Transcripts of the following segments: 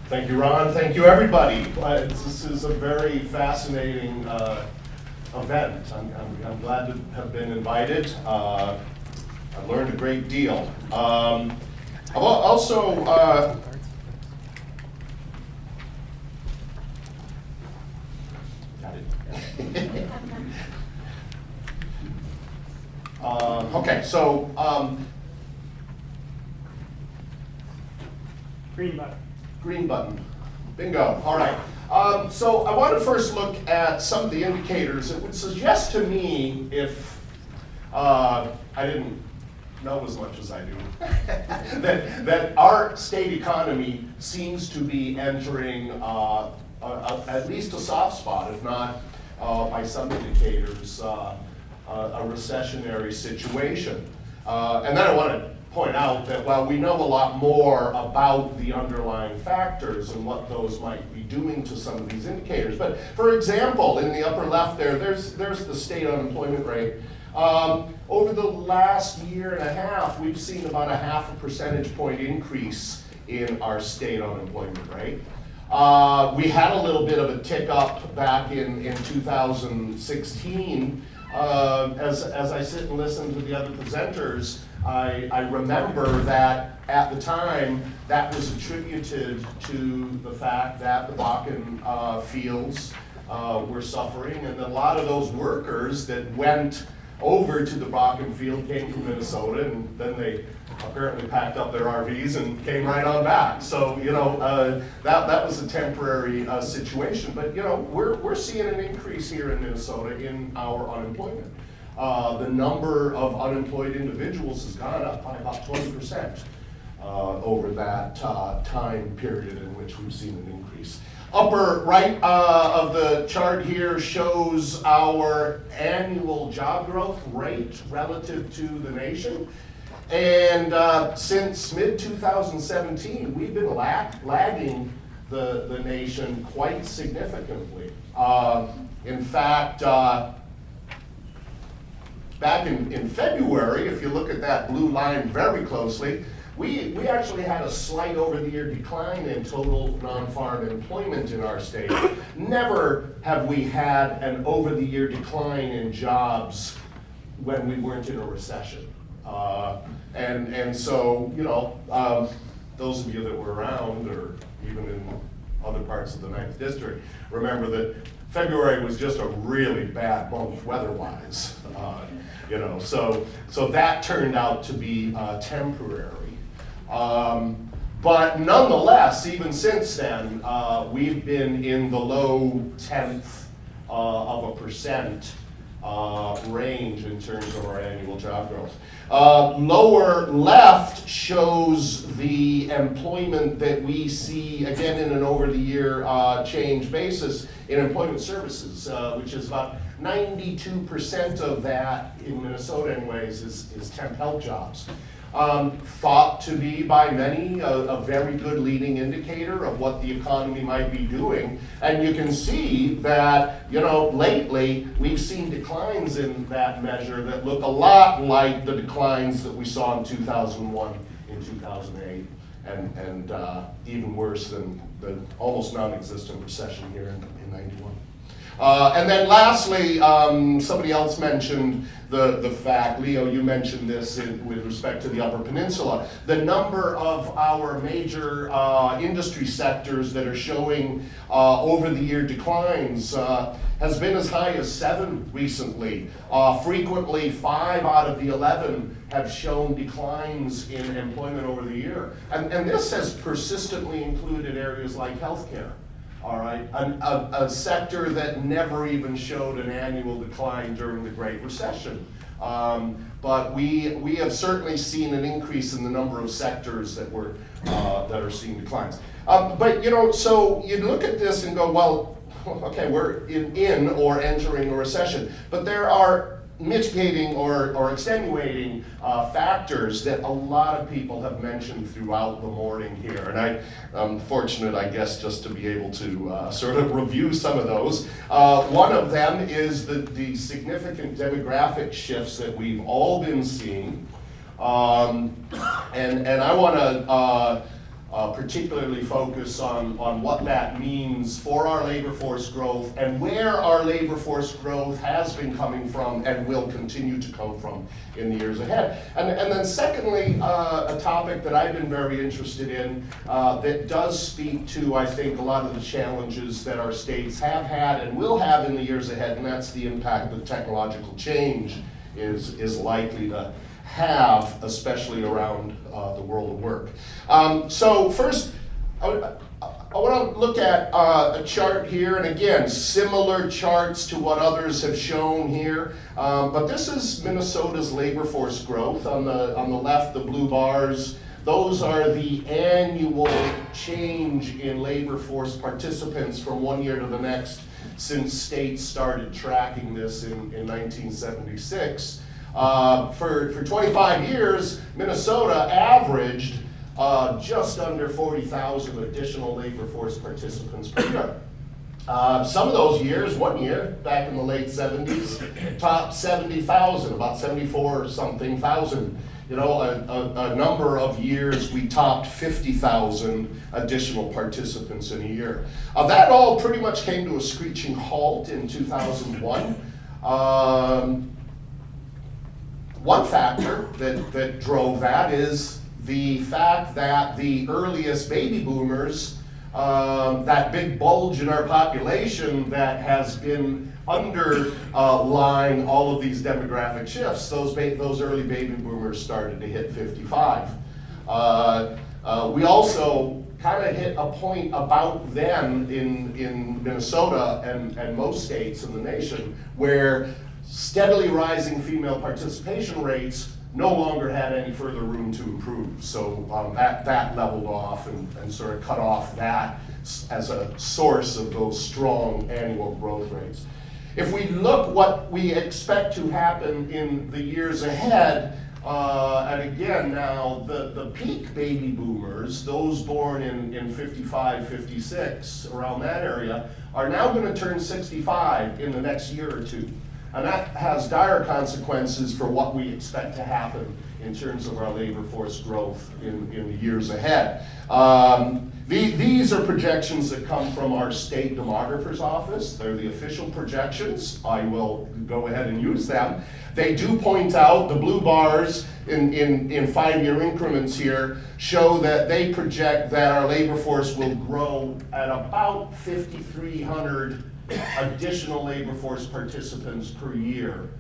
Thank you, Ron. Thank you, everybody. This is a very fascinating event. I'm glad to have been invited. I learned a great deal. I've also got it. Okay, so Green button. green button. Bingo. All right. So I want to first look at some of the indicators that would suggest to me, if I didn't know as much as I do, that our state economy seems to be entering at least a soft spot, if not by some indicators, a recessionary situation. And then I want to point out that while we know a lot more about the underlying factors and what those might be doing to some of these indicators, but for example, in the upper left there's the state unemployment rate. Over the last year and a half, we've seen about a 0.5 percentage point increase in our state unemployment rate. We had a little bit of a tick up back in 2016. As I sit and listen to the other presenters, I remember that at the time that was attributed to the fact that the Bakken fields were suffering, and a lot of those workers that went over to the Bakken field came from Minnesota, and then they apparently packed up their RVs and came right on back. So that was a temporary situation. But we're seeing an increase here in Minnesota in our unemployment. The number of unemployed individuals has gone up by about 20% over that time period in which we've seen an increase. Upper right of the chart here shows our annual job growth rate relative to the nation. And since mid-2017, we've been lagging the nation quite significantly. In fact, back in February, if you look at that blue line very closely, we actually had a slight over-the-year decline in total non-farm employment in our state. Never have we had an over-the-year decline in jobs when we weren't in a recession. And so, those of you that were around, or even in other parts of the 9th District, remember that February was just a really bad month weather-wise. So that turned out to be temporary. But nonetheless, even since then, we've been in the low 10th of a percent range in terms of our annual job growth. Lower left shows the employment that we see, again in an over-the-year change basis, in employment services, which is about 92% of that in Minnesota anyways is temp help jobs. Thought to be by many a very good leading indicator of what the economy might be doing. And you can see that, lately we've seen declines in that measure that look a lot like the declines that we saw in 2001, in 2008, and even worse than the almost non-existent recession here in 91. And then lastly, somebody else mentioned the fact, Leo, you mentioned this with respect to the Upper Peninsula, the number of our major industry sectors that are showing over-the-year declines has been as high as 7 recently. Frequently, 5 out of the 11 have shown declines in employment over the year. And this has persistently included areas like healthcare. All right, a sector that never even showed an annual decline during the Great Recession. But we have certainly seen an increase in the number of sectors that are seeing declines. So you look at this and go, well, okay, we're in or entering a recession, but there are mitigating or extenuating factors that a lot of people have mentioned throughout the morning here. And I'm fortunate, I guess, just to be able to sort of review some of those. One of them is the significant demographic shifts that we've all been seeing. And I want to particularly focus on what that means for our labor force growth and where our labor force growth has been coming from and will continue to come from in the years ahead. And then secondly, a topic that I've been very interested in that does speak to, I think, a lot of the challenges that our states have had and will have in the years ahead, and that's the impact that technological change is likely to have, especially around the world of work. So first, I want to look at a chart here, and again, similar charts to what others have shown here. But this is Minnesota's labor force growth. On the left, the blue bars, those are the annual change in labor force participants from one year to the next since states started tracking this in 1976. For 25 years, Minnesota averaged just under 40,000 additional labor force participants per year. Some of those years, one year, back in the late 70s, topped 70,000, about 74 something thousand. You know, a number of years we topped 50,000 additional participants in a year. That all pretty much came to a screeching halt in 2001. One factor that drove that is the fact that the earliest baby boomers, that big bulge in our population that has been underlying all of these demographic shifts, those early baby boomers started to hit 55. We also kind of hit a point about then in Minnesota and most states in the nation where steadily rising female participation rates no longer had any further room to improve. So that leveled off and sort of cut off that as a source of those strong annual growth rates. If we look what we expect to happen in the years ahead, and again now the peak baby boomers, those born in 55, 56, around that area, are now going to turn 65 in the next year or two. And that has dire consequences for what we expect to happen in terms of our labor force growth in the years ahead. These are projections that come from our state demographer's office. They're the official projections. I will go ahead and use them. They do point out, the blue bars in 5-year increments here show that they project that our labor force will grow at about 5,300 additional labor force participants per year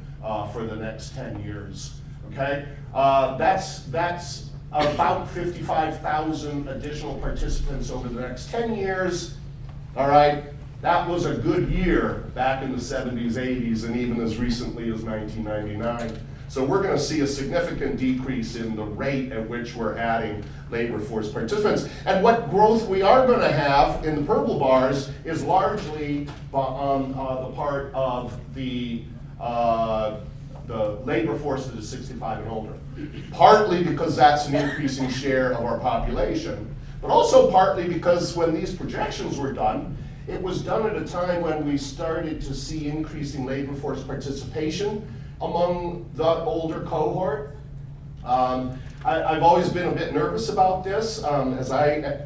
for the next 10 years. Okay, that's about 55,000 additional participants over the next 10 years. All right, that was a good year back in the 70s, 80s, and even as recently as 1999. So we're going to see a significant decrease in the rate at which we're adding labor force participants. And what growth we are going to have in the purple bars is largely on the part of the labor force that is 65 and older. Partly because that's an increasing share of our population, but also partly because when these projections were done, it was done at a time when we started to see increasing labor force participation among the older cohort. I've always been a bit nervous about this as I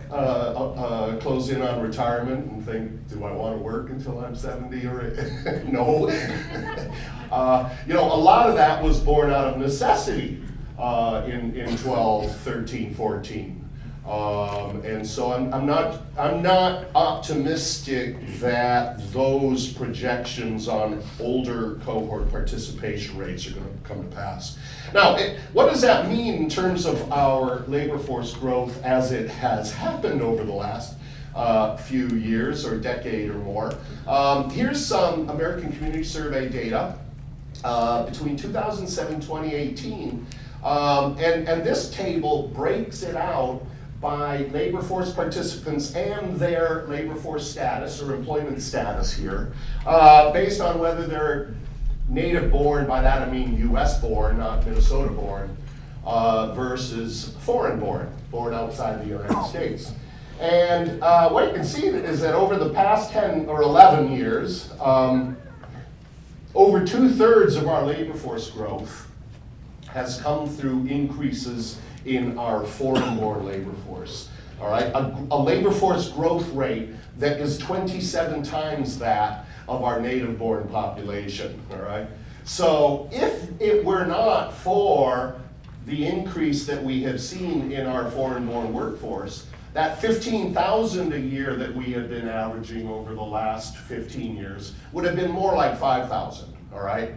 close in on retirement and think, do I want to work until I'm 70 or no? You know, a lot of that was born out of necessity in 12, 13, 14. And so I'm not optimistic that those projections on older cohort participation rates are going to come to pass. Now, what does that mean in terms of our labor force growth as it has happened over the last few years or decade or more? Here's some American Community Survey data between 2007 and 2018. And this table breaks it out by labor force participants and their labor force status or employment status here, based on whether they're native born, by that I mean US born, not Minnesota born, versus foreign born outside the United States. And what you can see is that over the past 10 or 11 years, over 2/3 of our labor force growth has come through increases in our foreign-born labor force. all right? A labor force growth rate that is 27 times that of our native-born population, all right? So if it were not for the increase that we have seen in our foreign-born workforce, that 15,000 a year that we have been averaging over the last 15 years would have been more like 5,000, all right?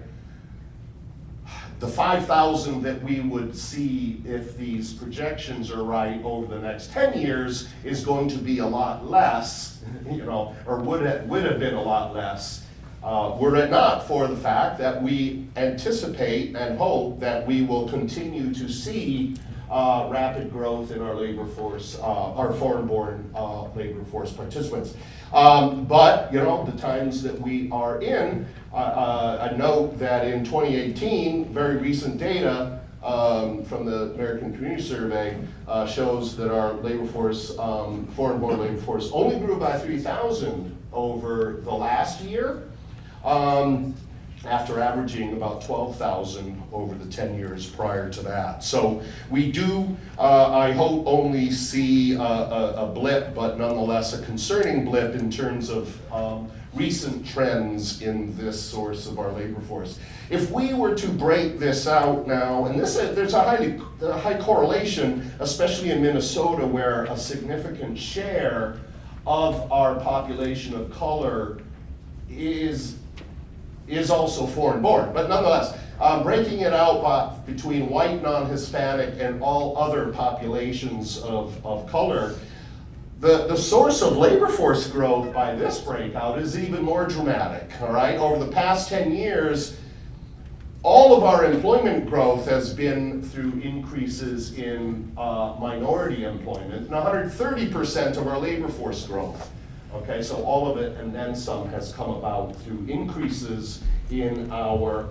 The 5,000 that we would see if these projections are right over the next 10 years is going to be a lot less, you know, or would have been a lot less, were it not for the fact that we anticipate and hope that we will continue to see rapid growth in our labor force, our foreign-born labor force participants. But, you know, the times that we are in, I note that in 2018, very recent data from the American Community Survey shows that our labor force, foreign-born labor force, only grew by 3,000 over the last year, after averaging about 12,000 over the 10 years prior to that. So we do, I hope, only see a blip, but nonetheless a concerning blip in terms of recent trends in this source of our labor force. If we were to break this out now, and there's a high correlation, especially in Minnesota, where a significant share of our population of color is also foreign-born, but nonetheless, breaking it out between white, non-Hispanic, and all other populations of color, the source of labor force growth by this breakout is even more dramatic, all right? Over the past 10 years, all of our employment growth has been through increases in minority employment, and 130% of our labor force growth. Okay, so all of it and then some has come about through increases in our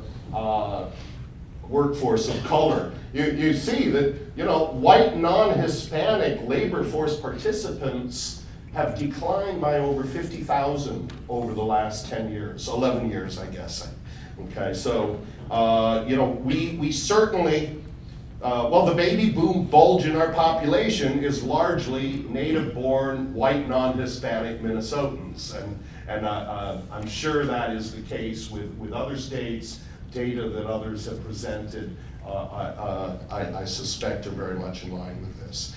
workforce of color. You see that, you know, white non-Hispanic labor force participants have declined by over 50,000 over the last 10 years, 11 years, I guess. Okay, so, you know, we certainly, well, the baby boom bulge in our population is largely native-born, white, non-Hispanic Minnesotans, and I'm sure that is the case with other states. Data that others have presented, I suspect, are very much in line with this.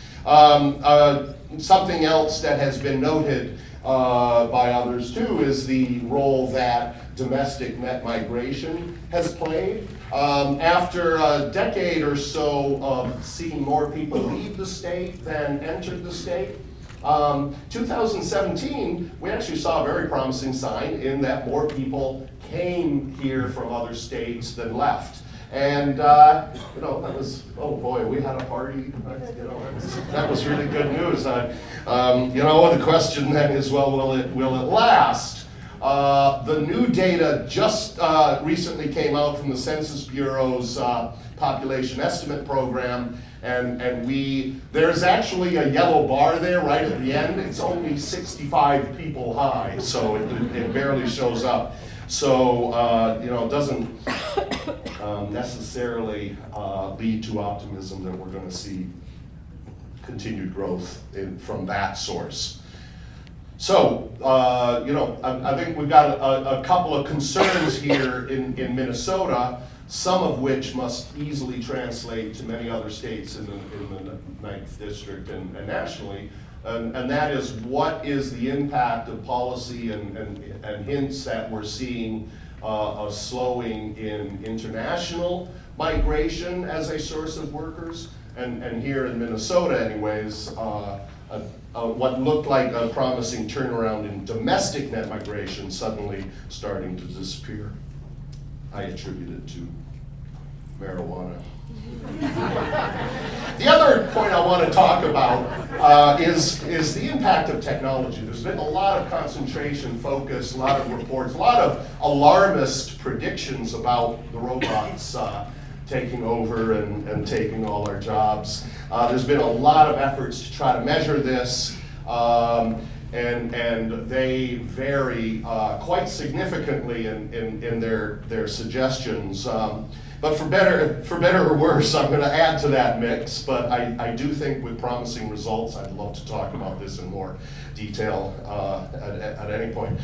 Something else that has been noted by others too is the role that domestic net migration has played. After a decade or so of seeing more people leave the state than enter the state, 2017, we actually saw a very promising sign in that more people came here from other states than left. And, you know, that was, oh boy, we had a party, you know, that was really good news. You know, the question then is, well, will it last? The new data just recently came out from the Census Bureau's population estimate program, and there's actually a yellow bar there right at the end. It's only 65 people high, so it barely shows up. So, you know, it doesn't necessarily lead to optimism that we're going to see continued growth from that source. So, you know, I think we've got a couple of concerns here in Minnesota, some of which must easily translate to many other states in the 9th District and nationally. And that is, what is the impact of policy and hints that we're seeing a slowing in international migration as a source of workers, and here in Minnesota anyways, what looked like a promising turnaround in domestic net migration suddenly starting to disappear. I attribute it to marijuana. The other point I want to talk about is the impact of technology. There's been a lot of concentration, focus, a lot of reports, a lot of alarmist predictions about the robots taking over and taking all our jobs. There's been a lot of efforts to try to measure this, and they vary quite significantly in their suggestions. But for better or worse, I'm going to add to that mix. But I do think with promising results, I'd love to talk about this in more detail at any point.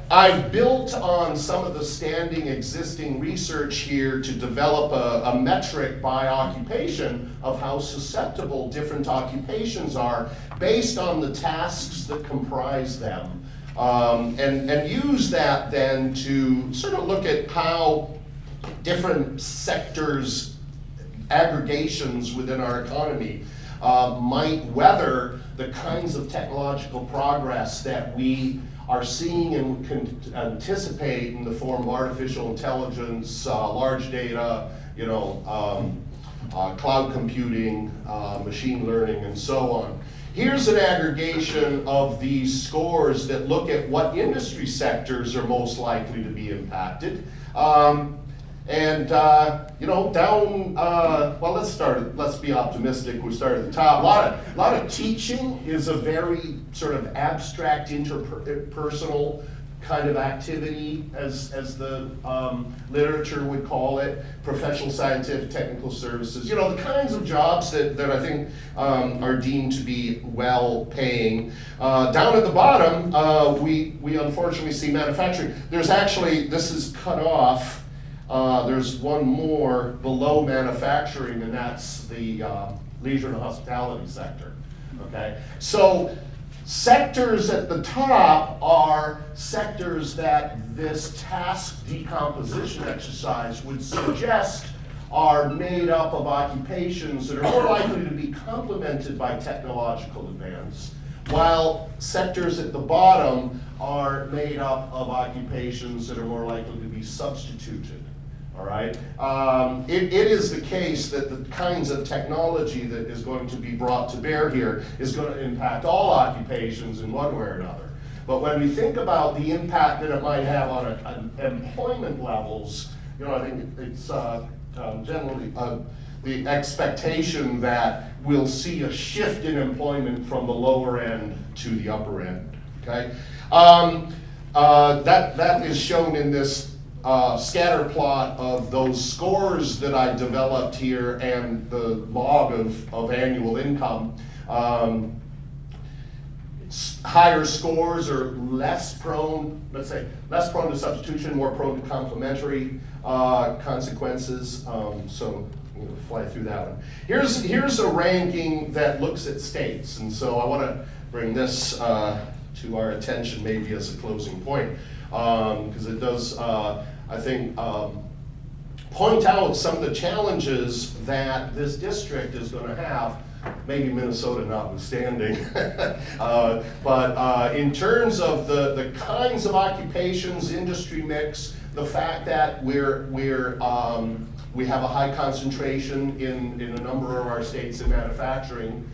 I've built on some of the standing existing research here to develop a metric by occupation of how susceptible different occupations are based on the tasks that comprise them. And use that then to sort of look at how different sectors, aggregations within our economy might weather the kinds of technological progress that we are seeing and can anticipate in the form of artificial intelligence, large data, cloud computing, machine learning, and so on. Here's an aggregation of these scores that look at what industry sectors are most likely to be impacted. Let's be optimistic. We start at the top. A lot of teaching is a very sort of abstract, interpersonal kind of activity, as the literature would call it. Professional, scientific, technical services. The kinds of jobs that I think are deemed to be well paying. Down at the bottom, we unfortunately see manufacturing. There's actually, this is cut off. There's one more below manufacturing, and that's the leisure and hospitality sector. Okay, so sectors at the top are sectors that this task decomposition exercise would suggest are made up of occupations that are more likely to be complemented by technological advance, while sectors at the bottom are made up of occupations that are more likely to be substituted. All right. It is the case that the kinds of technology that is going to be brought to bear here is going to impact all occupations in one way or another. But when we think about the impact that it might have on employment levels, I think it's generally the expectation that we'll see a shift in employment from the lower end to the upper end. Okay. That is shown in this scatter plot of those scores that I developed here and the log of annual income. Higher scores are less prone, less prone to substitution, more prone to complementary consequences. So I'm going to fly through that one. Here's a ranking that looks at states, and so I want to bring this to our attention maybe as a closing point, because it does, I think, point out some of the challenges that this district is going to have, maybe Minnesota notwithstanding. But in terms of the kinds of occupations, industry mix, the fact that we have a high concentration in a number of our states in manufacturing,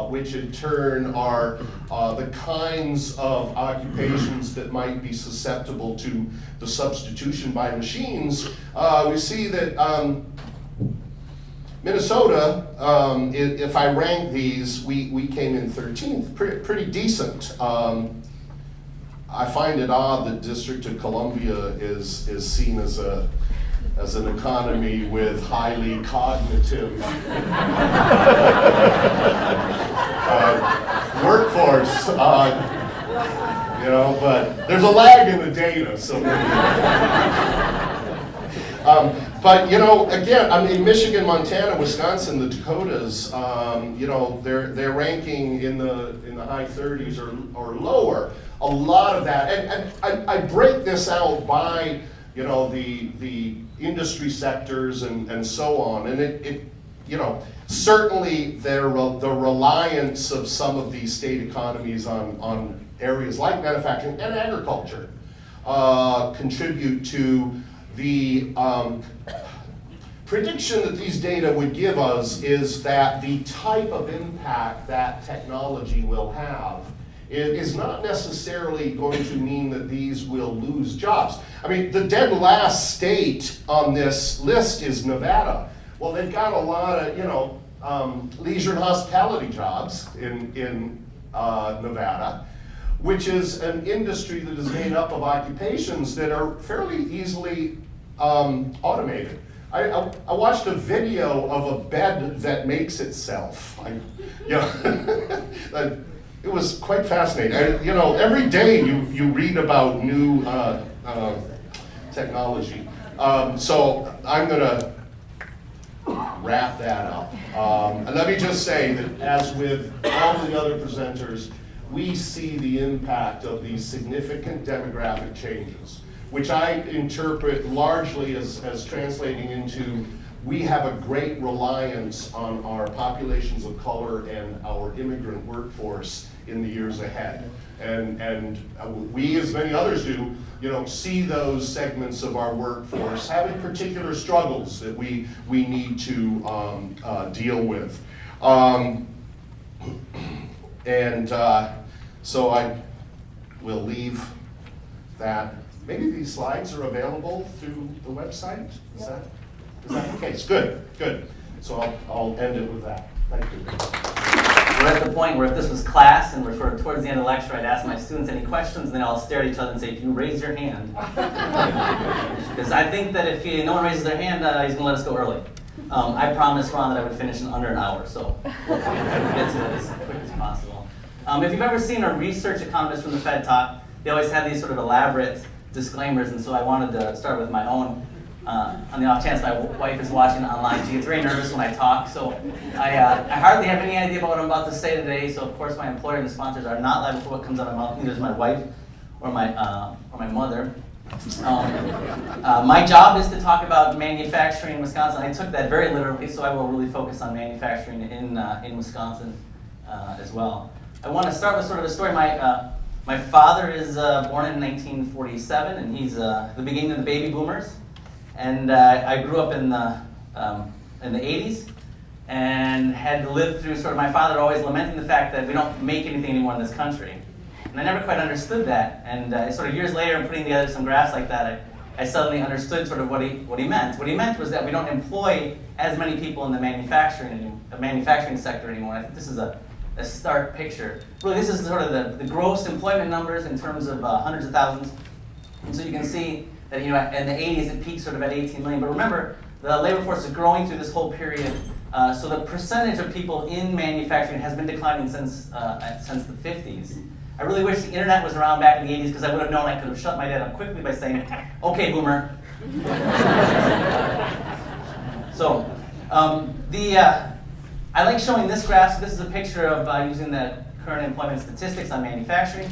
which in turn are the kinds of occupations that might be susceptible to the substitution by machines. We see that Minnesota, if I rank these, we came in 13th, pretty decent. I find it odd that District of Columbia is seen as an economy with highly cognitive workforce, but there's a lag in the data, so but again, I mean, Michigan, Montana, Wisconsin, the Dakotas, they're ranking in the high 30s or lower. A lot of that, and I break this out by the industry sectors and so on, and it certainly the reliance of some of these state economies on areas like manufacturing and agriculture contribute to the prediction that these data would give us is that the type of impact that technology will have is not necessarily going to mean that these will lose jobs. I mean, the dead last state on this list is Nevada. Well, they've got a lot of leisure and hospitality jobs in Nevada. which is an industry that is made up of occupations that are fairly easily automated. I watched a video of a bed that makes itself. It was quite fascinating. Every day you read about new technology. So I'm going to wrap that up. And let me just say that as with all the other presenters, we see the impact of these significant demographic changes, which I interpret largely as translating into we have a great reliance on our populations of color and our immigrant workforce in the years ahead. And we, as many others do, see those segments of our workforce having particular struggles that we need to deal with. So I will leave that. Maybe these slides are available through the website? Is that the case? Good. So I'll end it with that. Thank you. We're at the point where if this was class and we're sort of towards the end of the lecture, I'd ask my students any questions, and then I'll stare at each other and say, "Can you raise your hand?" Because I think that if no one raises their hand, he's going to let us go early. I promised Ron that I would finish in under an hour, so we'll get to it as quick as possible. If you've ever seen a research economist from the Fed talk, they always have these sort of elaborate disclaimers, and so I wanted to start with my own. On the off chance my wife is watching online, she gets very nervous when I talk, so I hardly have any idea about what I'm about to say today, so of course my employer and the sponsors are not liable for what comes out of my mouth, neither is my wife or my mother. My job is to talk about manufacturing in Wisconsin. I took that very literally, so I will really focus on manufacturing in Wisconsin as well. I want to start with sort of a story. My father is born in 1947, and he's the beginning of the baby boomers. And I grew up in the 80s and had to live through sort of my father always lamenting the fact that we don't make anything anymore in this country. And I never quite understood that. And sort of years later, in putting together some graphs like that, I suddenly understood sort of what he meant. What he meant was that we don't employ as many people in the manufacturing sector anymore. I think this is a stark picture. Really, this is sort of the gross employment numbers in terms of hundreds of thousands. And so you can see that in the 80s it peaked sort of at 18 million. But remember, the labor force is growing through this whole period. So the percentage of people in manufacturing has been declining since the 50s. I really wish the internet was around back in the 80s because I would have known I could have shut my dad up quickly by saying, "Okay, boomer." So I like showing this graph. So this is a picture of using the current employment statistics on manufacturing.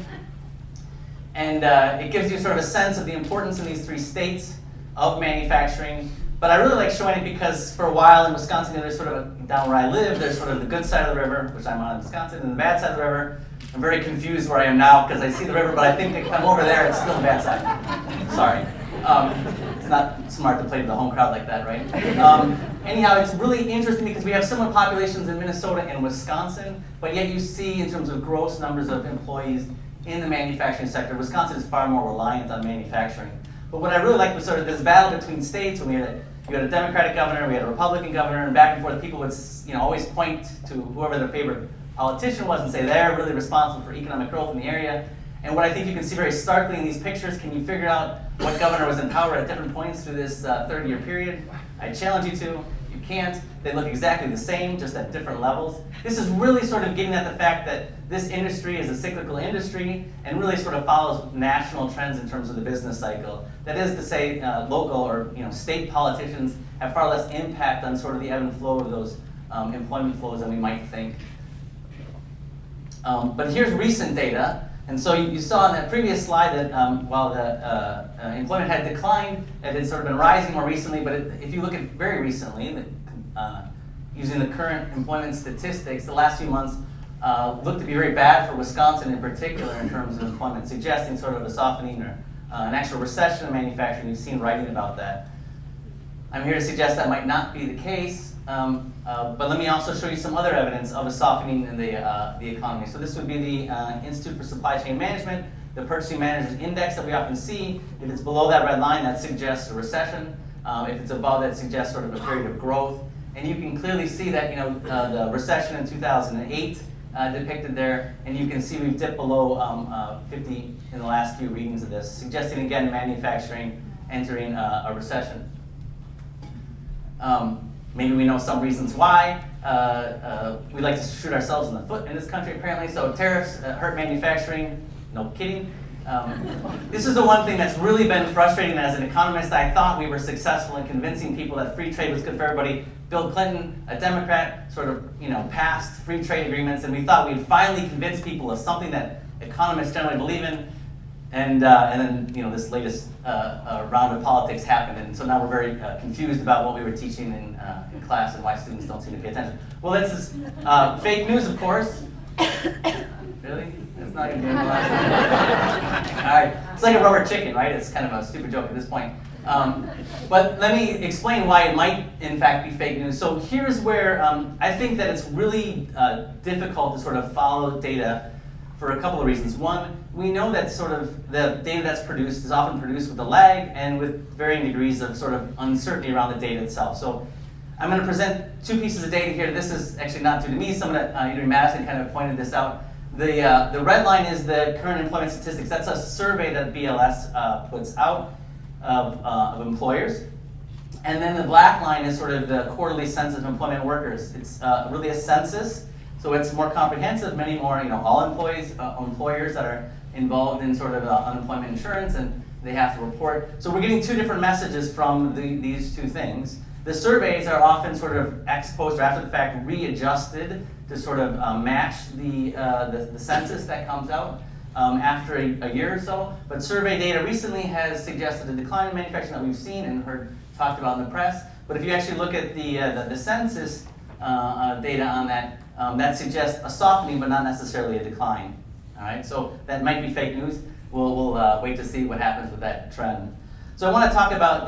And it gives you sort of a sense of the importance in these three states of manufacturing. But I really like showing it because for a while in Wisconsin, there's sort of, down where I live, there's sort of the good side of the river, which I'm on in Wisconsin, and the bad side of the river. I'm very confused where I am now because I see the river, but I think if I'm over there, it's still the bad side. Sorry. It's not smart to play to the home crowd like that, right? Anyhow, it's really interesting because we have similar populations in Minnesota and Wisconsin, but yet you see in terms of gross numbers of employees in the manufacturing sector, Wisconsin is far more reliant on manufacturing. But what I really liked was sort of this battle between states when you had a Democratic governor, we had a Republican governor, and back and forth people would always point to whoever their favorite politician was and say they're really responsible for economic growth in the area. And what I think you can see very starkly in these pictures, can you figure out what governor was in power at different points through this 30-year period? I challenge you to. You can't. They look exactly the same, just at different levels. This is really sort of getting at the fact that this industry is a cyclical industry and really sort of follows national trends in terms of the business cycle. That is to say, local or state politicians have far less impact on sort of the ebb and flow of those employment flows than we might think. But here's recent data. And so you saw in that previous slide that while the employment had declined, it had sort of been rising more recently, but if you look at very recently, using the current employment statistics, the last few months look to be very bad for Wisconsin in particular in terms of employment, suggesting sort of a softening or an actual recession in manufacturing. You've seen writing about that. I'm here to suggest that might not be the case, but let me also show you some other evidence of a softening in the economy. So this would be the Institute for Supply Chain Management, the Purchasing Managers Index that we often see. If it's below that red line, that suggests a recession. If it's above, that suggests sort of a period of growth. And you can clearly see that the recession in 2008 depicted there, and you can see we've dipped below 50 in the last few readings of this, suggesting again manufacturing entering a recession. Maybe we know some reasons why. We like to shoot ourselves in the foot in this country apparently, so tariffs hurt manufacturing, no kidding. This is the one thing that's really been frustrating as an economist. I thought we were successful in convincing people that free trade was good for everybody. Bill Clinton, a Democrat, sort of passed free trade agreements, and we thought we'd finally convince people of something that economists generally believe in. And then this latest round of politics happened, and so now we're very confused about what we were teaching in class and why students don't seem to pay attention. Well, this is fake news, of course. Really? That's not even good. All right. It's like a rubber chicken, right? It's kind of a stupid joke at this point. But let me explain why it might, in fact, be fake news. So here's where I think that it's really difficult to sort of follow data for a couple of reasons. One, we know that sort of the data that's produced is often produced with a lag and with varying degrees of sort of uncertainty around the data itself. So I'm going to present two pieces of data here. This is actually not due to me. Someone at University of Madison kind of pointed this out. The red line is the current employment statistics. That's a survey that BLS puts out of employers. And then the black line is sort of the quarterly census of employment workers. It's really a census, so it's more comprehensive, many more, all employees, employers that are involved in sort of unemployment insurance, and they have to report. So we're getting two different messages from these two things. The surveys are often sort of ex post or after the fact readjusted to sort of match the census that comes out after a year or so. But survey data recently has suggested a decline in manufacturing that we've seen and heard talked about in the press. But if you actually look at the census data on that, that suggests a softening but not necessarily a decline. All right, so that might be fake news. We'll wait to see what happens with that trend. So I want to talk about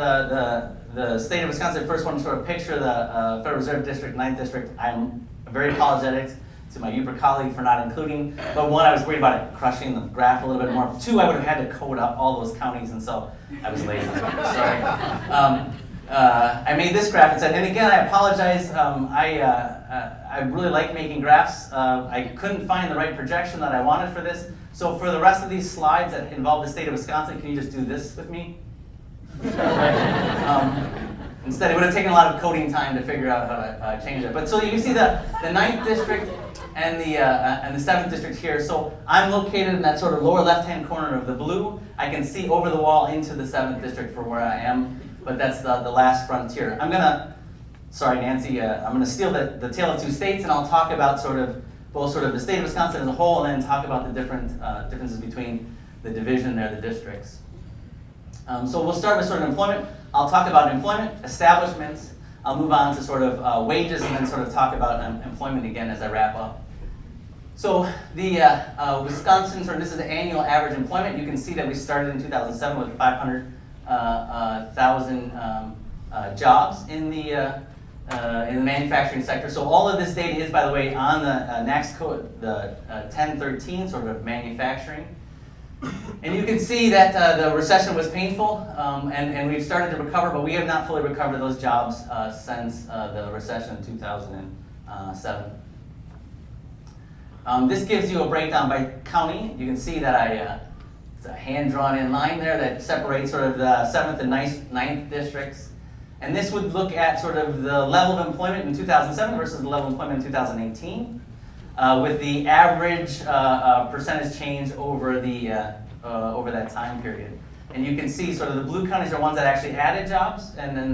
the state of Wisconsin. First one, sort of picture the Federal Reserve District, 9th District. I'm very apologetic to my Upper colleague for not including, but one, I was worried about it crushing the graph a little bit more. Two, I would have had to code up all those counties, and so I was lazy. Sorry. I made this graph and said, and again, I apologize. I really like making graphs. I couldn't find the right projection that I wanted for this. So for the rest of these slides that involve the state of Wisconsin, can you just do this with me? Instead, it would have taken a lot of coding time to figure out how to change it. But so you can see the 9th district and the 7th district here. So I'm located in that sort of lower left-hand corner of the blue. I can see over the wall into the 7th district from where I am, but that's the last frontier. Sorry, Nancy, I'm gonna steal the tale of two states, and I'll talk about both the state of Wisconsin as a whole, and then talk about the differences between the division there, the districts. So we'll start with sort of employment. I'll talk about employment, establishments. I'll move on to sort of wages, and then sort of talk about employment again as I wrap up. So the Wisconsin, this is the annual average employment. You can see that we started in 2007 with 500,000 jobs in the manufacturing sector. So all of this data is, by the way, on the NAAQS code, the 1013, sort of manufacturing. And you can see that the recession was painful, and we've started to recover, but we have not fully recovered those jobs since the recession in 2007. This gives you a breakdown by county. You can see that it's a hand-drawn-in line there that separates sort of the 7th and 9th districts. And this would look at sort of the level of employment in 2007 versus the level of employment in 2018. With the average percentage change over over that time period. And you can see sort of the blue counties are ones that actually added jobs, and then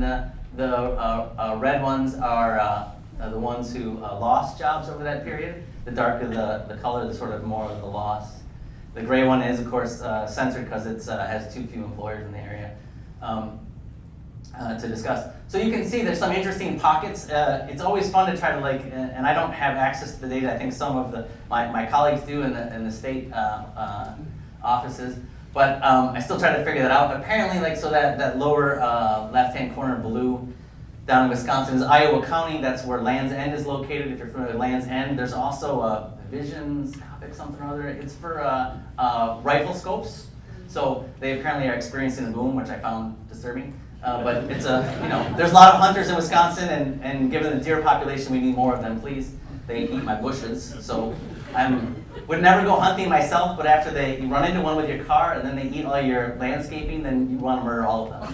the red ones are the ones who lost jobs over that period. The darker the color, the sort of more of the loss. The gray one is, of course, censored because it has too few employers in the area to discuss. So you can see there's some interesting pockets. It's always fun to try to and I don't have access to the data. I think some of my colleagues do in the state offices, but I still try to figure that out. Apparently, so that lower left-hand corner blue down in Wisconsin is Iowa County. That's where Land's End is located. If you're familiar with Land's End, there's also Visions, something or other. It's for rifle scopes. So they apparently are experiencing a boom, which I found disturbing. But it's there's a lot of hunters in Wisconsin, and given the deer population, we need more of them, please. they eat my bushes. So I would never go hunting myself, but after you run into one with your car and then they eat all your landscaping, then you want to murder all of them.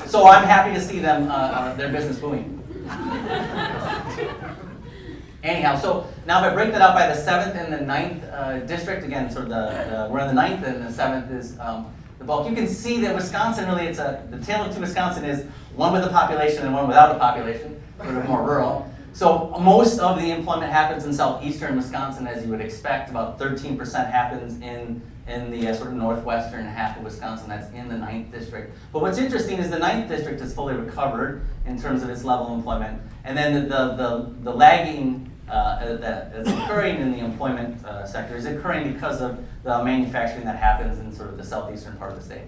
So I'm happy to see them, their business booming. Anyhow, so now if I break that out by the 7th and the 9th district, again, sort of we're in the 9th and the 7th is the bulk. You can see that Wisconsin really, the tale of two Wisconsin is one with a population and one without a population, sort of more rural. So most of the employment happens in southeastern Wisconsin, as you would expect. About 13% happens in the sort of northwestern half of Wisconsin. That's in the 9th district. But what's interesting is the 9th district is fully recovered in terms of its level of employment. And then the lagging that is occurring in the employment sector is occurring because of the manufacturing that happens in sort of the southeastern part of the state.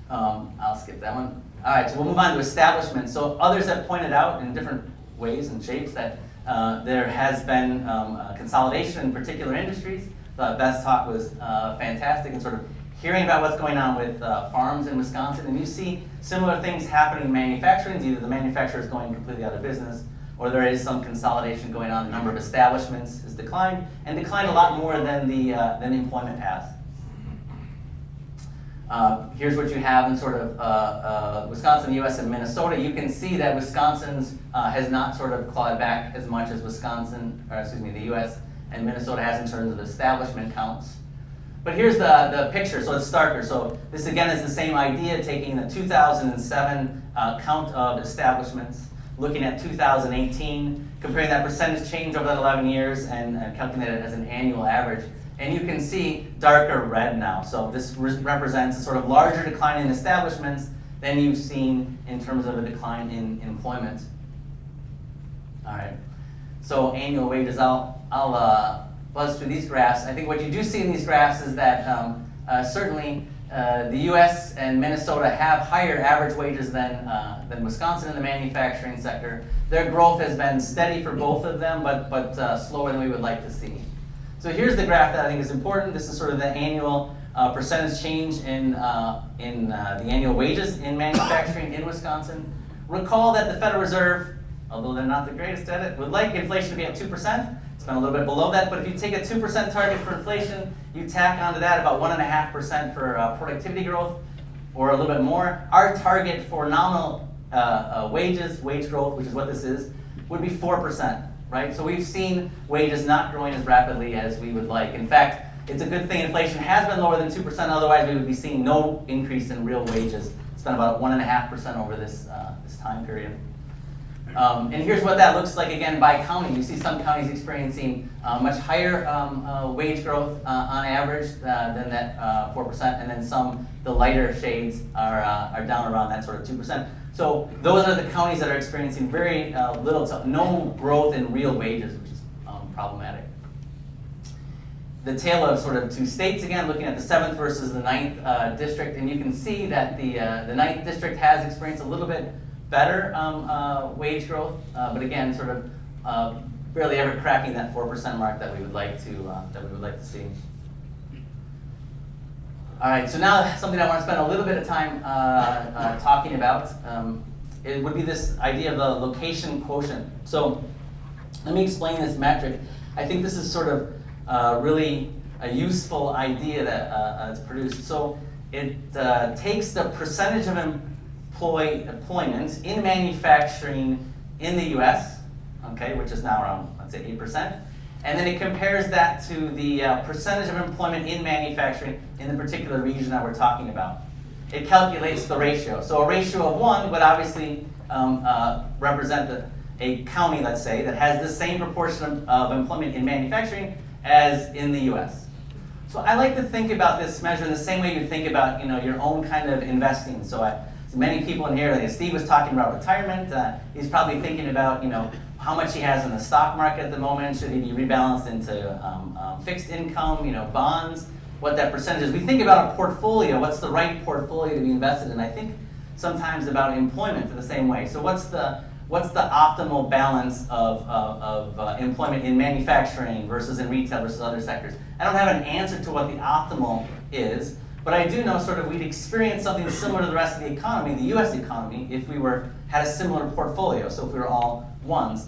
I'll skip that one. All right, so we'll move on to establishment. So others have pointed out in different ways and shapes that there has been consolidation in particular industries. Beth's talk was fantastic and sort of hearing about what's going on with farms in Wisconsin. And you see similar things happening in manufacturing. Either the manufacturer is going completely out of business, or there is some consolidation going on. The number of establishments has declined, and declined a lot more than the employment has. Here's what you have in sort of Wisconsin, U.S., and Minnesota. You can see that Wisconsin's has not sort of clawed back as much as the U.S. and Minnesota has in terms of establishment counts. But here's the picture, so it's starker. So this again is the same idea, taking the 2007 count of establishments, looking at 2018, comparing that percentage change over that 11 years and calculating it as an annual average. And you can see darker red now. So this represents a sort of larger decline in establishments than you've seen in terms of a decline in employment. All right. So annual wages, I'll buzz through these graphs. I think what you do see in these graphs is that certainly the U.S. and Minnesota have higher average wages than Wisconsin in the manufacturing sector. Their growth has been steady for both of them, but slower than we would like to see. So here's the graph that I think is important. This is sort of the annual percentage change in the annual wages in manufacturing in Wisconsin. Recall that the Federal Reserve, although they're not the greatest at it, would like inflation to be at 2%. It's been a little bit below that, but if you take a 2% target for inflation, you tack onto that about 1.5% for productivity growth, or a little bit more. Our target for nominal wage growth, which is what this is, would be 4%. Right? So we've seen wages not growing as rapidly as we would like. In fact, it's a good thing inflation has been lower than 2%, otherwise we would be seeing no increase in real wages. It's been about 1.5% over this time period. And here's what that looks like again by county. You see some counties experiencing much higher wage growth on average than that 4%, and then some, the lighter shades, are down around that sort of 2%. So those are the counties that are experiencing very little to no growth in real wages, which is problematic. The tale of sort of two states, again, looking at the 7th versus the 9th district, and you can see that the 9th district has experienced a little bit better wage growth, but again, sort of barely ever cracking that 4% mark that we would like to see. All right, so now something I want to spend a little bit of time talking about. It would be this idea of the location quotient. So let me explain this metric. I think this is sort of really a useful idea that is produced. So it takes the percentage of employment in manufacturing in the U.S., okay, which is now around, let's say, 8%, and then it compares that to the percentage of employment in manufacturing in the particular region that we're talking about. It calculates the ratio. So a ratio of 1 would obviously represent a county, let's say, that has the same proportion of employment in manufacturing as in the U.S. So I like to think about this measure in the same way you think about, your own kind of investing. So many people in here, like Steve was talking about retirement. He's probably thinking about, how much he has in the stock market at the moment. Should he be rebalanced into fixed income, bonds? What that percentage is. We think about a portfolio. What's the right portfolio to be invested in? I think sometimes about employment in the same way. So what's the optimal balance of employment in manufacturing versus in retail versus other sectors? I don't have an answer to what the optimal is, But I do know sort of we'd experience something similar to the rest of the economy, the U.S. economy, if we had a similar portfolio, so if we were all ones.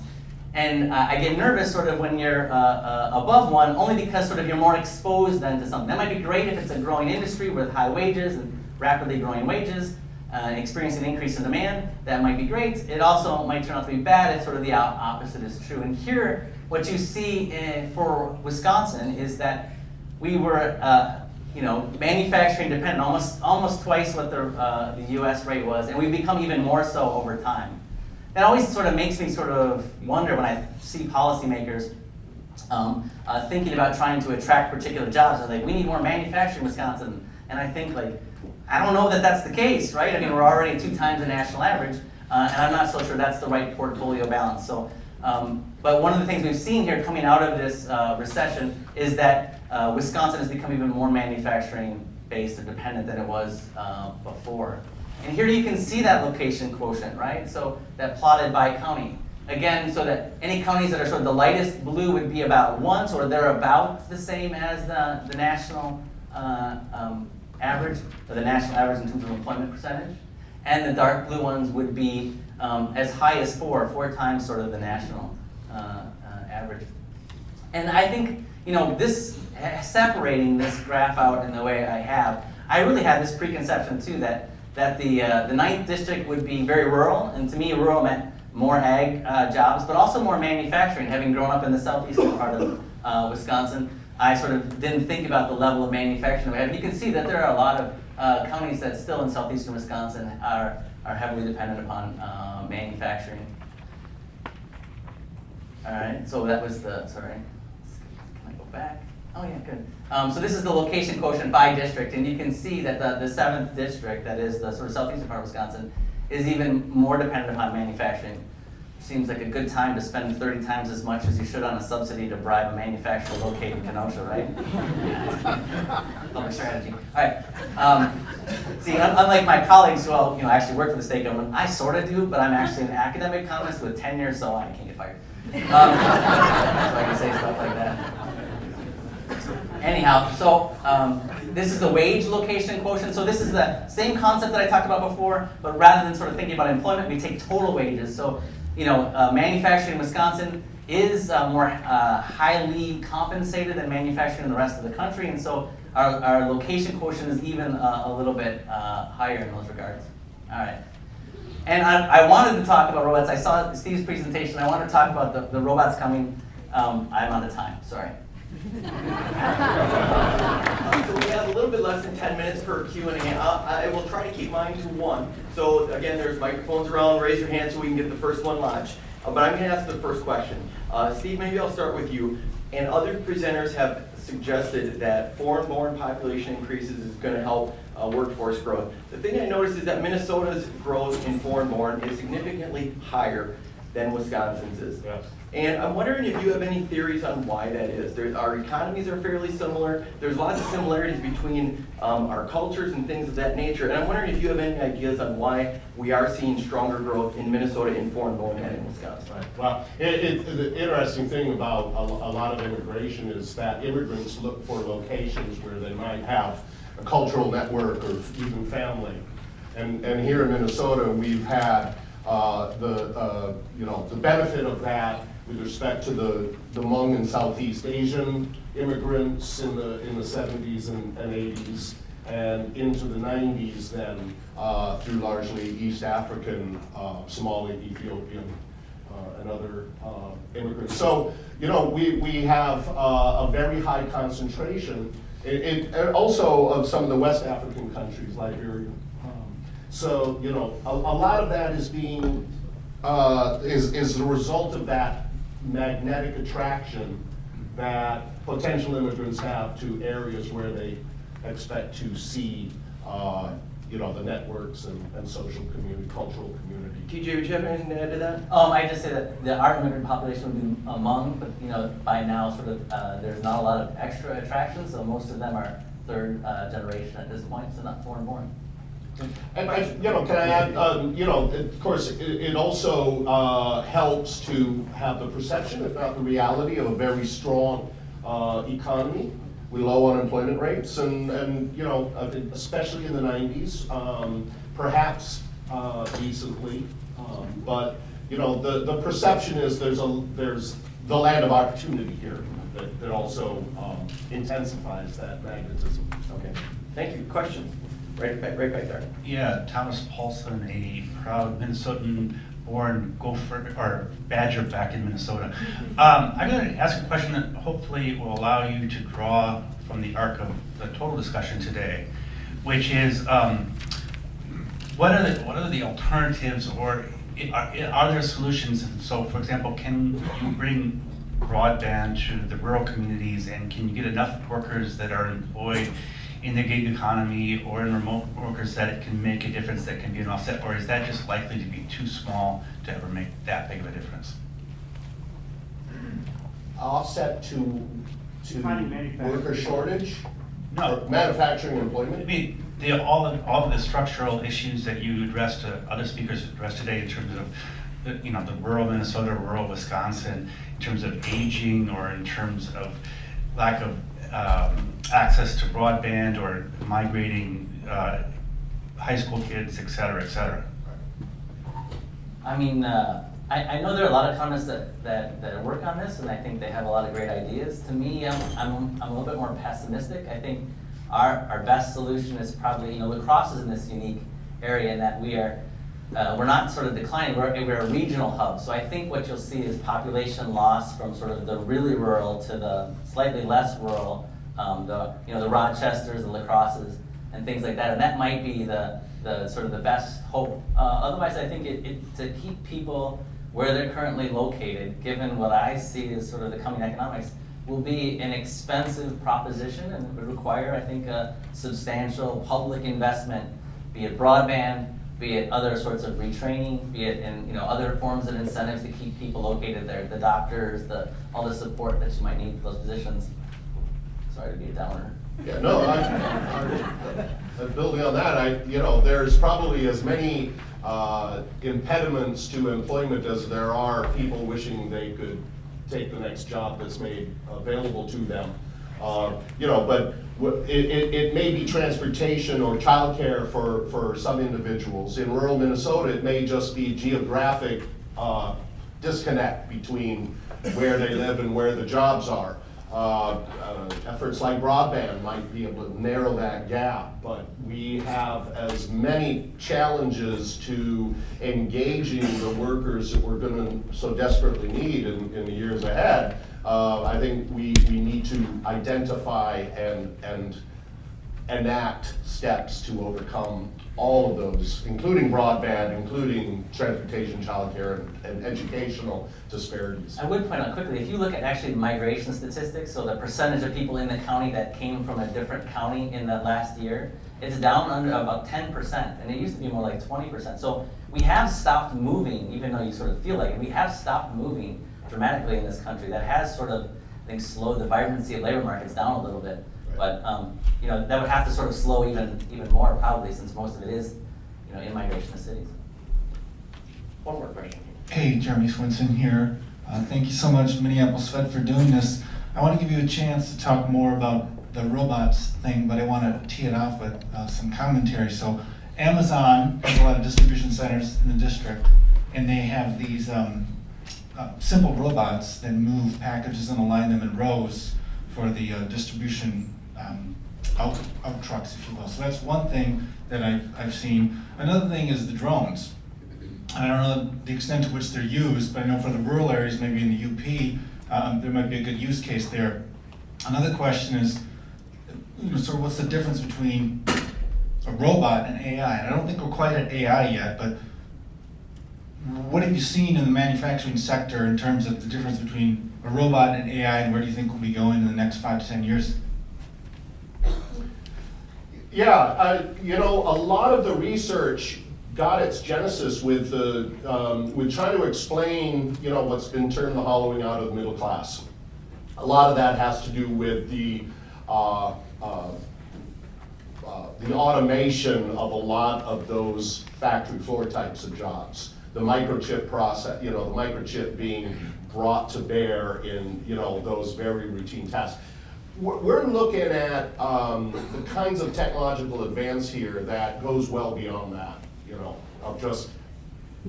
And I get nervous sort of when you're above one, only because sort of you're more exposed then to something. That might be great if it's a growing industry with high wages and rapidly growing wages, experiencing an increase in demand. That might be great. It also might turn out to be bad if sort of the opposite is true. And here, what you see for Wisconsin is that we were manufacturing dependent, almost twice what the U.S. rate was, and we've become even more so over time. That always sort of makes me sort of wonder when I see policymakers thinking about trying to attract particular jobs. They're like, we need more manufacturing in Wisconsin. And I think, like, I don't know that that's the case, right? I mean, we're already 2 times the national average, and I'm not so sure that's the right portfolio balance. So, but one of the things we've seen here coming out of this recession is that Wisconsin has become even more manufacturing based or dependent than it was before. And here you can see that location quotient, right? So that plotted by county. Again, so that any counties that are sort of the lightest blue would be about 1, so they're about the same as the national average, or the national average in terms of employment percentage. And the dark blue ones would be as high as 4 times sort of the national average. And I think, this separating this graph out in the way I have, I really had this preconception too that the 9th district would be very rural, and to me rural meant more ag jobs, but also more manufacturing. Having grown up in the southeastern part of Wisconsin, I sort of didn't think about the level of manufacturing we have. You can see that there are a lot of counties that still in southeastern Wisconsin are heavily dependent upon manufacturing. All right, so that was sorry, can I go back? Oh yeah, good. So this is the location quotient by district, and you can see that the 7th district, that is the sort of southeastern part of Wisconsin, is even more dependent upon manufacturing. Seems like a good time to spend 30 times as much as you should on a subsidy to bribe a manufacturer located in Kenosha, right? Public strategy. All right. See, unlike my colleagues who all actually work for the state government, I sort of do, but I'm actually an academic economist with tenure, so I can't get fired. So I can say stuff like that. Anyhow, so this is the wage location quotient. So this is the same concept that I talked about before, but rather than sort of thinking about employment, we take total wages. So, manufacturing in Wisconsin is more highly compensated than manufacturing in the rest of the country, and so our location quotient is even a little bit higher in those regards. All right. And I wanted to talk about robots. I saw Steve's presentation. I wanted to talk about the robots coming. I'm out of time. Sorry. So we have a little bit less than 10 minutes per Q&A. I will try to keep mine to 1. So again, there's microphones around. Raise your hand so we can get the first one lodged. But I'm going to ask the first question. Steve, maybe I'll start with you. And other presenters have suggested that foreign-born population increases is going to help workforce growth. The thing I noticed is that Minnesota's growth in foreign-born is significantly higher than Wisconsin's is. Yes. And I'm wondering if you have any theories on why that is. Our economies are fairly similar. There's lots of similarities between our cultures and things of that nature. And I'm wondering if you have any ideas on why we are seeing stronger growth in Minnesota in foreign-born than in Wisconsin. Right. Well, the interesting thing about a lot of immigration is that immigrants look for locations where they might have a cultural network or even family. And here in Minnesota, we've had the benefit of that with respect to the Hmong and Southeast Asian immigrants in the 70s and 80s, and into the 90s then through largely East African, Somali, Ethiopian, and other immigrants. So, we have a very high concentration. It also of some of the West African countries, Liberia. So, a lot of that is being, is the result of that magnetic attraction that potential immigrants have to areas where they expect to see, the networks and social community, cultural community. TJ, would you have anything to add to that? I just say that our immigrant population would be among, but by now sort of there's not a lot of extra attractions, so most of them are third generation at this point, so not foreign-born. And can I add? Of course, it also helps to have the perception, if not the reality, of a very strong economy. with low unemployment rates and especially in the 90s, perhaps recently, but the perception is there's the land of opportunity here that also intensifies that magnetism. Okay, thank you. Question? Right back there. Yeah, Thomas Paulson, a proud Minnesotan-born gopher or badger back in Minnesota. I'm going to ask a question that hopefully will allow you to draw from the arc of the total discussion today, which is what are the alternatives, or are there solutions? So, for example, can you bring broadband to the rural communities, and can you get enough workers that are employed in the gig economy or in remote workers that it can make a difference, that can be an offset, or is that just likely to be too small to ever make that big of a difference? Offset to worker shortage? No. Or manufacturing I employment? mean, all of the structural issues that you addressed, other speakers addressed today in terms of the rural Minnesota, rural Wisconsin, in terms of aging or in terms of lack of access to broadband or migrating high school kids, et cetera, et cetera. I mean, I know there are a lot of economists that work on this, and I think they have a lot of great ideas. To me, I'm a little bit more pessimistic. I think our best solution is probably, La Crosse is in this unique area in that we're not sort of declining, we're a regional hub. So I think what you'll see is population loss from sort of the really rural to the slightly less rural, the Rochesters, the La Crosses, and things like that. And that might be the sort of the best hope. Otherwise, I think to keep people where they're currently located, given what I see as sort of the coming economics, will be an expensive proposition and would require, I think, a substantial public investment, be it broadband, be it other sorts of retraining, be it in other forms of incentives to keep people located there, the doctors, all the support that you might need for those positions. Sorry to be a downer. Yeah, no, I'm building on that. There's probably as many impediments to employment as there are people wishing they could take the next job that's made available to them. But it may be transportation or childcare for some individuals. In rural Minnesota, it may just be geographic disconnect between where they live and where the jobs are. Efforts like broadband might be able to narrow that gap, but we have as many challenges to engaging the workers that we're going to so desperately need in the years ahead. I think we need to identify and enact steps to overcome all of those, including broadband, including transportation, childcare, and educational disparities. I would point out quickly, if you look at actually migration statistics, so the percentage of people in the county that came from a different county in the last year, it's down under about 10%, and it used to be more like 20%. So we have stopped moving, even though you sort of feel like it, we have stopped moving dramatically in this country. That has sort of, I think, slowed the vibrancy of labor markets down a little bit. But that would have to sort of slow even more probably, since most of it is in migration to cities. One more question. Hey, Jeremy Swinson here. Thank you so much, Minneapolis Fed, for doing this. I want to give you a chance to talk more about the robots thing, but I want to tee it off with some commentary. So Amazon has a lot of distribution centers in the district, and they have these simple robots that move packages and align them in rows for the distribution out trucks, if you will. So that's one thing that I've seen. Another thing is the drones. I don't know the extent to which they're used, but I know for the rural areas, maybe in the UP, there might be a good use case there. Another question is, sort of what's the difference between a robot and AI? And I don't think we're quite at AI yet, but what have you seen in the manufacturing sector in terms of the difference between a robot and AI, and where do you think we'll be going in the next 5 to 10 years? Yeah, a lot of the research got its genesis with trying to explain, what's been termed the hollowing out of the middle class. A lot of that has to do with the automation of a lot of those factory floor types of jobs. The microchip process, the microchip being brought to bear in, those very routine tasks. we're looking at the kinds of technological advance here that goes well beyond that, you know, of just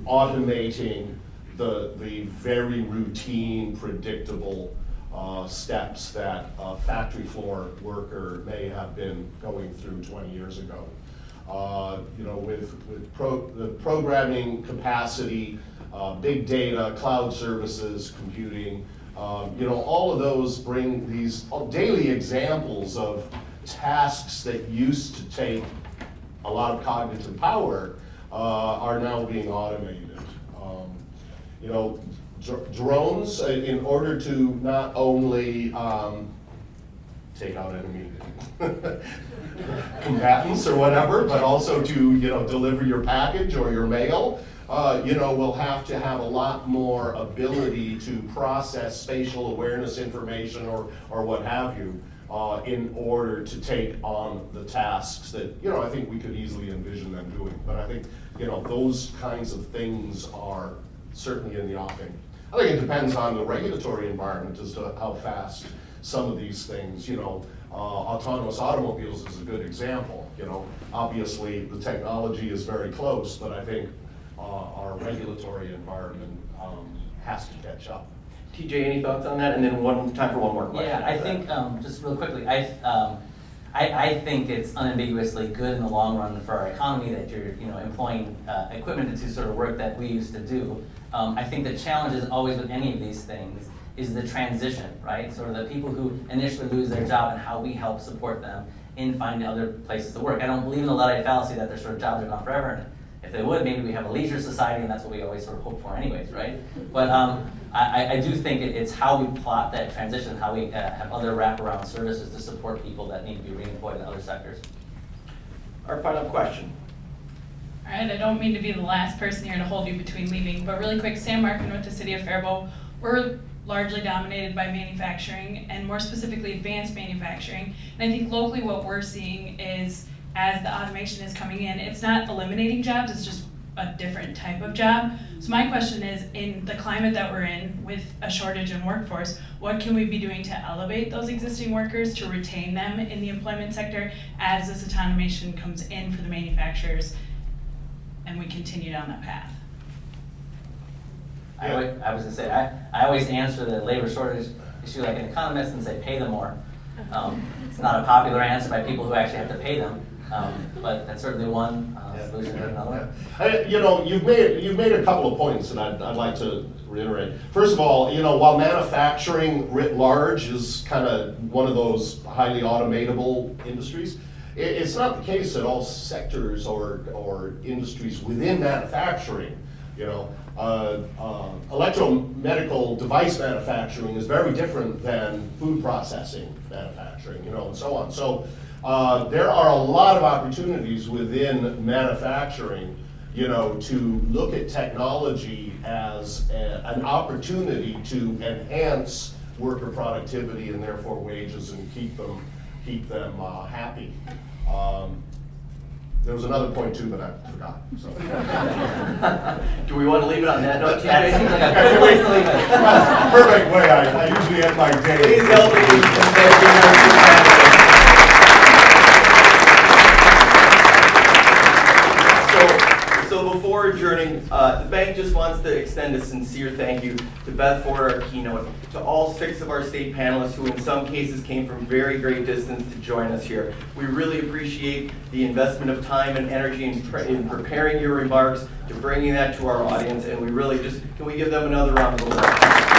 automating the very routine, predictable steps that a factory floor worker may have been going through 20 years ago. You know, with the programming capacity, big data, cloud services, computing, you know, all of those bring these daily examples of tasks that used to take a lot of cognitive power are now being automated. You know, drones, in order to not only take out enemy combatants or whatever, but also to, you know, deliver your package or your mail, you know, will have to have a lot more ability to process spatial awareness information or what have you, in order to take on the tasks that, you know, I think we could easily envision them doing. But I think, you know, those kinds of things are certainly in the offing. I think it depends on the regulatory environment as to how fast some of these things, you know, autonomous automobiles is a good example. You know, obviously the technology is very close, but I think our regulatory environment has to catch up. TJ, any thoughts on that? And then time for one more question. Yeah, I think, just real quickly, I think it's unambiguously good in the long run for our economy that you're, you know, employing equipment to do sort of work that we used to do. I think the challenge is always with any of these things is the transition, right? Sort of the people who initially lose their job and how we help support them in finding other places to work. I don't believe in the Luddite fallacy that their sort of jobs are gone forever. And if they would, maybe we have a leisure society, and that's what we always sort of hope for anyways, right? But I do think it's how we plot that transition, how we have other wraparound services to support people that need to be reemployed in other sectors. Our final question. All right, I don't mean to be the last person here to hold you between leaving, but really quick, Sam Markin with the City of Faribault. We're largely dominated by manufacturing, and more specifically advanced manufacturing. And I think locally what we're seeing is, as the automation is coming in, it's not eliminating jobs, it's just a different type of job. So my question is, in the climate that we're in with a shortage in workforce, what can we be doing to elevate those existing workers, to retain them in the employment sector as this automation comes in for the manufacturers and we continue down that path? I was gonna say, I always answer the labor shortage issue like an economist and say pay them more. It's not a popular answer by people who actually have to pay them, but that's certainly one solution to another. You know, you've made a couple of points that I'd like to reiterate. First of all, you know, while manufacturing writ large is kind of one of those highly automatable industries, it's not the case that all sectors or industries within manufacturing, you know, electromedical device manufacturing is very different than food processing manufacturing, you know, and so on. So there are a lot of opportunities within manufacturing, you know, to look at technology as an opportunity to enhance worker productivity and therefore wages and keep them happy. There was another point too, but I forgot. So. Do we want to leave it on that note? Yeah, it seems like a good place to leave it. Perfect way. I usually end my day. Please help me. Thank you very much. So before adjourning, the bank just wants to extend a sincere thank you to Beth Ford, our keynote, to all 6 of our state panelists who in some cases came from very great distance to join us here. We really appreciate the investment of time and energy in preparing your remarks, to bringing that to our audience, and we really can we give them another round of applause?